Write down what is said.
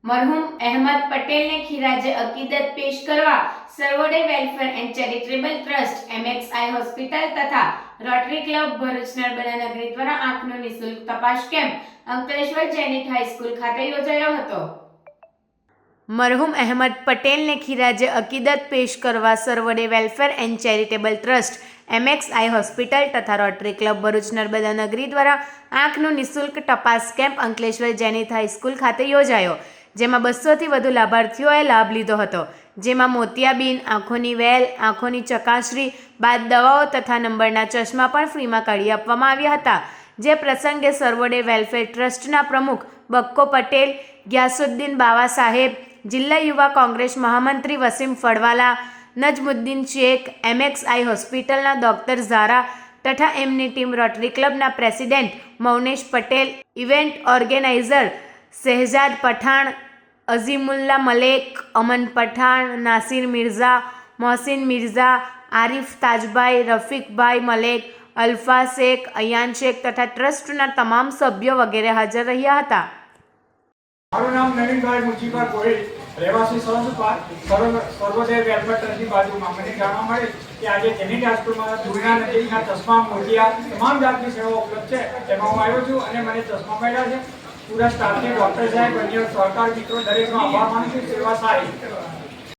મરહુમ અહેમદ પટેલને ખીરાજે અકીદત પેશ કરવા Sarvodaya welfare and charitable trust MXI hospital તથા રોટરી ક્લબ ભરૂચ નર્મદા નગરી દ્વારા આંખનો નિઃશુલ્ક તપાસ કેમ્પ અંકલેશ્વર જૈનિક હાઈસ્કૂલ ખાતે યોજાયો હતો। મરહુમ અહેમદ પટેલને ખીરાજે અકીદત પેશ કરવા Sarvodaya welfare and charitable trust MXI hospital તથા રોટરી ક્લબ ભરૂચ નર્મદા નગરી દ્વારા આંખનો નિઃશુલ્ક તપાસ કેમ્પ અંકલેશ્વર જૈનિક હાઈસ્કૂલ ખાતે યોજાયો, જેમાં 200થી વધુ લાભાર્થીઓએ લાભ લીધો હતો, જેમાં મોતિયાબીન, આંખોની વેલ, આંખોની ચકાસણી બાદ દવાઓ તથા નંબરના ચશ્મા પણ ફ્રીમાં કાઢી આપવામાં આવ્યા હતા। જે પ્રસંગે સર્વોદય વેલફેર ટ્રસ્ટના પ્રમુખ બક્કો પટેલ, ગ્યાસુદ્દીન બાવા સાહેબ, જિલ્લા યુવા કોંગ્રેસ મહામંત્રી વસીમ ફળવાલા, નજમુદ્દીન શેખ, એમએક્સઆઈ હોસ્પિટલના ડોક્ટર ઝારા તથા એમની ટીમ, રોટરી ક્લબના president Maunesh Patel, event organizer Shahzad Pathan, Azimullah Malek, Aman Pathan, Nasir Mirza, Mohsin Mirza, Arif Tajbhai, Rafiqbhai Malek, Alfa Shaikh, Ayan Shaikh તથા ટ્રસ્ટના તમામ સભ્યો વગેરે હાજર રહ્યા હતા। મારું નામ નવીનભાઈ મુજીબા ગોહિલ, રહેવાસી સૌસુપા, સર્વોદય વેલફેર ટ્રસ્ટની બાજુમાં। મને જાણવા મળે કે આજે જૈનિક હાઈસ્કૂલમાં ધૂળના નજીકના ચશ્મા, મોતિયા તમામ જાતની સેવાઓ ઉપલબ્ધ છે, તેમાં હું આવ્યો છું અને મને ચશ્મા મળ્યા છે। પૂરા સ્ટાફને, ડૉક્ટર સાહેબ, અન્ય સહકાર મિત્રો દરેકનો આભાર માનું છું। સેવા સારી।